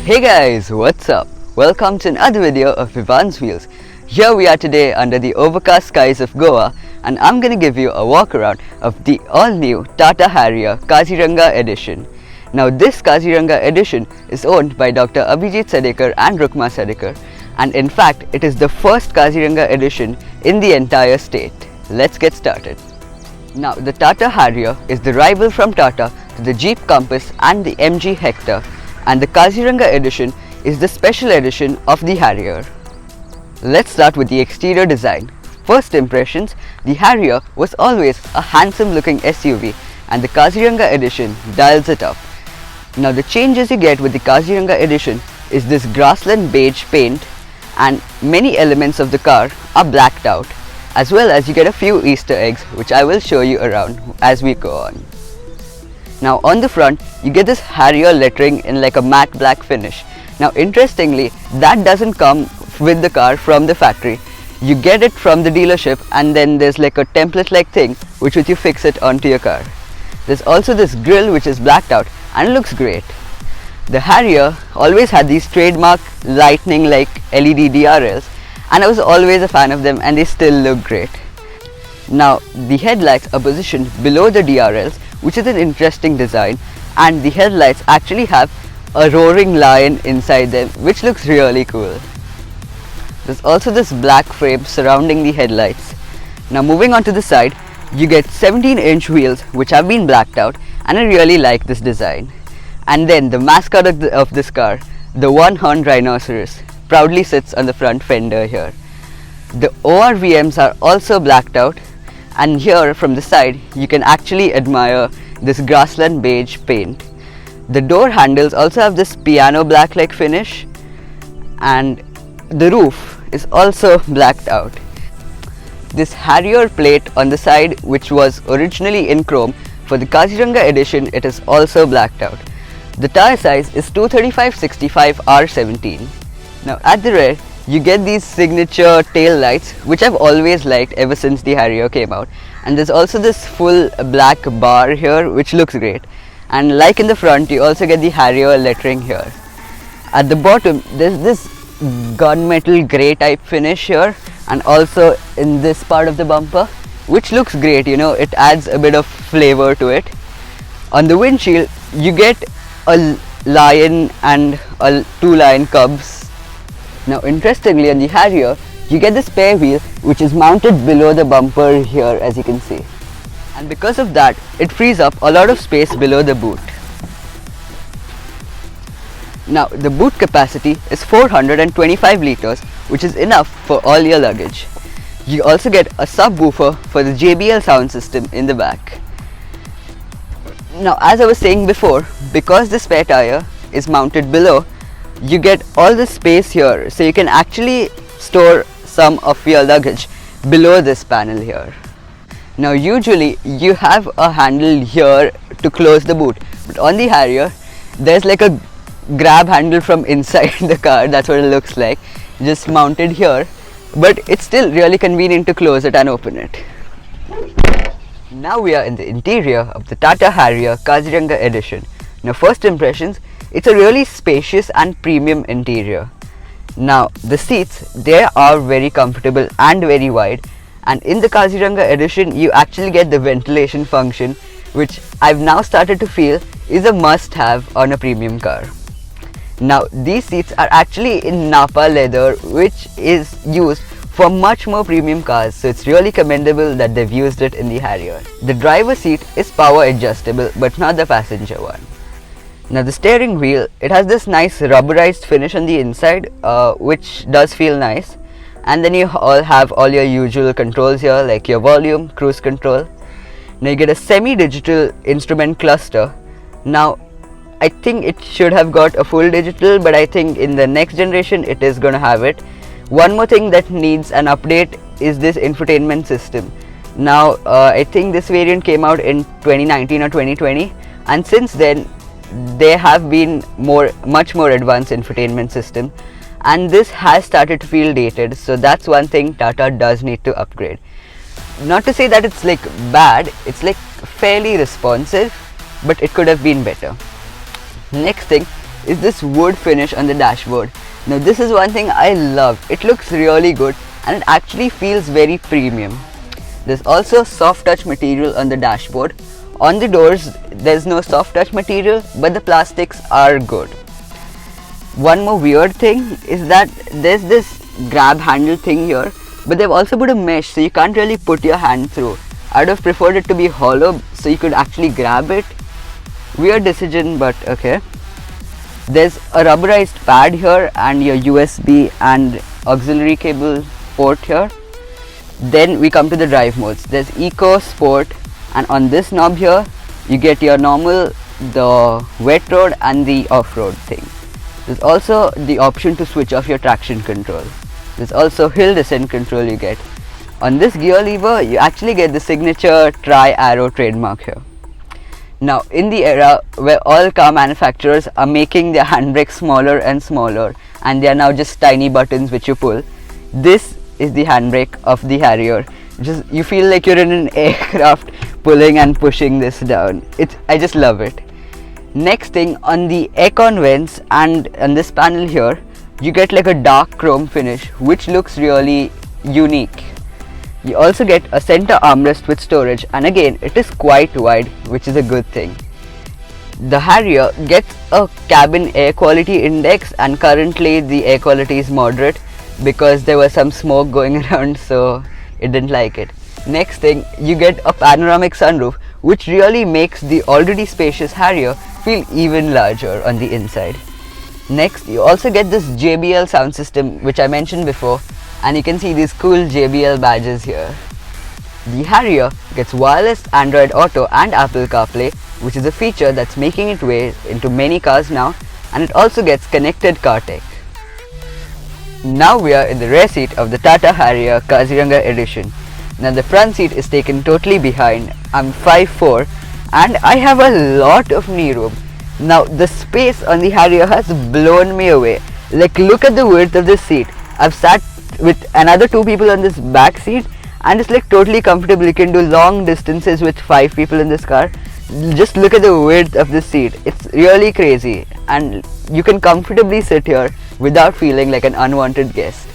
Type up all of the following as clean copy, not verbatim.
Hey guys, what's up? Welcome to another video of Vivaans Wheels. Here we are today under the overcast skies of Goa, and I'm gonna give you a walk around of the all-new Tata Harrier Kaziranga Edition. Now this Kaziranga Edition is owned by Dr. Abhijit Sadekar and Rukma Sadekar, and in fact it is the first Kaziranga Edition in the entire state. Let's get started. Now the Tata Harrier is the rival from Tata to the Jeep Compass and the MG Hector, and the Kaziranga Edition is the special edition of the Harrier. Let's start with the exterior design. First impressions, the Harrier was always a handsome looking SUV, and the Kaziranga Edition dials it up. Now the changes you get with the Kaziranga Edition is this grassland beige paint, and many elements of the car are blacked out, as well as you get a few Easter eggs which I will show you around as we go on. Now on the front you get this Harrier lettering in like a matte black finish. Now interestingly, that doesn't come with the car from the factory. You get it from the dealership, and then there's like a template like thing which you fix it onto your car. There's also this grille which is blacked out and looks great. The Harrier always had these trademark lightning like LED DRLs, and I was always a fan of them, and they still look great. Now the headlights are positioned below the DRLs, which is an interesting design, and the headlights actually have a roaring lion inside them, which looks really cool. There's also this black frame surrounding the headlights. Now moving on to the side, you get 17-inch wheels which have been blacked out, and I really like this design. And then the mascot of this car, the one-horned rhinoceros, proudly sits on the front fender here. The ORVMs are also blacked out, and here from the side you can actually admire this grassland beige paint. The door handles also have this piano black like finish, and the roof is also blacked out. This Harrier plate on the side, which was originally in chrome, for the Kaziranga Edition it is also blacked out. The tire size is 235/65 R17. Now at the rear you get these signature tail lights which I've always liked ever since the Harrier came out, and there's also this full black bar here which looks great, and like in the front you also get the Harrier lettering here. At the bottom there's this gunmetal grey type finish here, and also in this part of the bumper, which looks great, it adds a bit of flavor to it. On the windshield you get a lion and two lion cubs. Now interestingly, on the Harrier you get the spare wheel which is mounted below the bumper here, as you can see, and because of that it frees up a lot of space below the boot. Now the boot capacity is 425 liters, which is enough for all your luggage. You also get a subwoofer for the JBL sound system in the back. Now as I was saying before, because the spare tire is mounted below, you get all the space here, so you can actually store some of your luggage below this panel here. Now usually you have a handle here to close the boot, but on the Harrier there's like a grab handle from inside the car. That's what it looks like, just mounted here, but it's still really convenient to close it and open it. Now we are in the interior of the Tata Harrier Kaziranga Edition. Now first impressions, it's a really spacious and premium interior. Now the seats, they are very comfortable and very wide, and in the Kaziranga Edition you actually get the ventilation function, which I've now started to feel is a must-have on a premium car. Now these seats are actually in Napa leather, which is used for much more premium cars, so it's really commendable that they've used it in the Harrier. The driver's seat is power adjustable, but not the passenger one. Now the steering wheel, it has this nice rubberized finish on the inside, which does feel nice, and then you all have all your usual controls here, like your volume, cruise control. Now you get a semi-digital instrument cluster. Now I think it should have got a full digital, but I think in the next generation it is going to have it. One more thing that needs an update is this infotainment system. Now I think this variant came out in 2019 or 2020, and since then there have been much more advanced infotainment system, and this has started to feel dated, so that's one thing Tata does need to upgrade. Not to say that it's like bad, it's like fairly responsive, but it could have been better. Next thing is this wood finish on the dashboard. Now this is one thing I love. It looks really good and it actually feels very premium. There's also soft touch material on the dashboard. On the doors there's no soft touch material, but the plastics are good. One more weird thing is that there's this grab handle thing here, but they've also put a mesh so you can't really put your hand through. I'd have preferred it to be hollow so you could actually grab it. Weird decision, but okay. There's a rubberized pad here and your USB and auxiliary cable port here. Then we come to the drive modes. There's Eco, Sport, and on this knob here you get your normal, the wet road and the off-road thing. There's also the option to switch off your traction control. There's also hill descent control you get. On this gear lever you actually get the signature tri-arrow trademark here. Now in the era where all car manufacturers are making their handbrakes smaller and smaller and they are now just tiny buttons which you pull, this is the handbrake of the Harrier. You feel like you're in an aircraft pulling and pushing this down. I just love it. Next thing, on the aircon vents and on this panel here you get like a dark chrome finish which looks really unique. You also get a center armrest with storage, and again it is quite wide, which is a good thing. The Harrier gets a cabin air quality index and currently the air quality is moderate because there was some smoke going around, so it didn't like it. Next thing, you get a panoramic sunroof which really makes the already spacious Harrier feel even larger on the inside. Next, you also get this JBL sound system which I mentioned before, and you can see these cool JBL badges here. The Harrier gets wireless Android Auto and Apple CarPlay, which is a feature that's making its way into many cars now, and it also gets connected car tech. Now we are in the rear seat of the Tata Harrier Kaziranga Edition. Now the front seat is taken totally behind. I'm 5'4" and I have a lot of knee room. Now the space on the Harrier has blown me away. Like, look at the width of this seat. I've sat with another 2 people on this back seat and it's like totally comfortable. You can do long distances with 5 people in this car. Just look at the width of this seat. It's really crazy and you can comfortably sit here without feeling like an unwanted guest.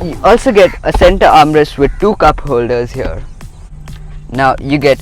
You also get a center armrest with 2 cup holders here. Now you get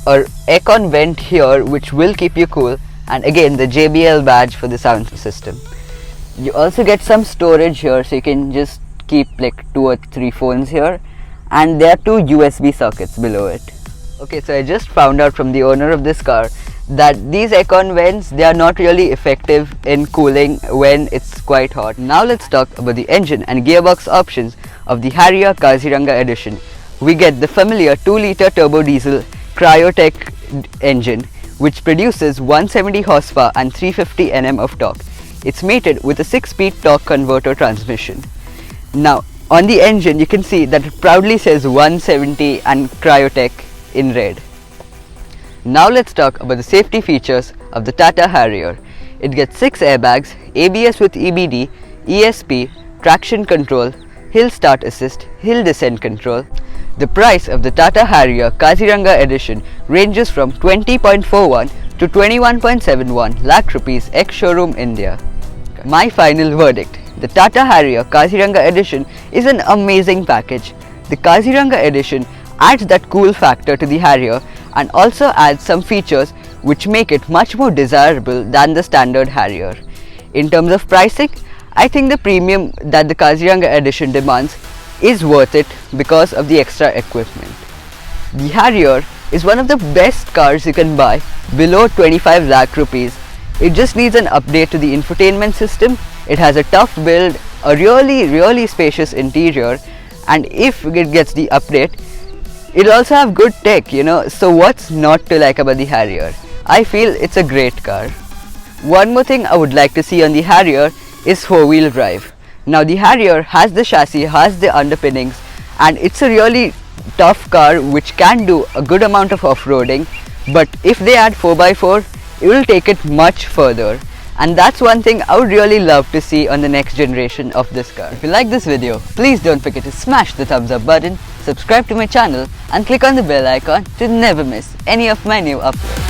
a aircon vent here which will keep you cool, and again the JBL badge for the sound system. You also get some storage here so you can just keep like 2 or 3 phones here, and there are 2 USB sockets below it. Okay, so I just found out from the owner of this car that these aircon vents, they are not really effective in cooling when it's quite hot. Now let's talk about the engine and gearbox options of the Harrier Kaziranga Edition. We get the familiar 2-liter turbo diesel Cryotech engine which produces 170 horsepower and 350 Nm of torque. It's mated with a 6-speed torque converter transmission. Now on the engine you can see that it proudly says 170 and Cryotech in red. Now let's talk about the safety features of the Tata Harrier. It gets 6 airbags, ABS with EBD, ESP, traction control, hill start assist, hill descent control. The price of the Tata Harrier Kaziranga Edition ranges from 20.41 to 21.71 lakh rupees ex-showroom India. My final verdict: the Tata Harrier Kaziranga Edition is an amazing package. The Kaziranga Edition adds that cool factor to the Harrier and also adds some features which make it much more desirable than the standard Harrier. In terms of pricing, I think the premium that the Kaziranga Edition demands is worth it because of the extra equipment. The Harrier is one of the best cars you can buy below 25 lakh rupees. It just needs an update to the infotainment system. It has a tough build, a really spacious interior, and if it gets the update, it'll also have good tech, so what's not to like about the Harrier? I feel it's a great car. One more thing I would like to see on the Harrier is 4-wheel drive. Now the Harrier has the chassis, has the underpinnings, and it's a really tough car which can do a good amount of off-roading, but if they add 4x4, it will take it much further, and that's one thing I would really love to see on the next generation of this car. If you like this video, please don't forget to smash the thumbs up button, subscribe to my channel and click on the bell icon to never miss any of my new uploads.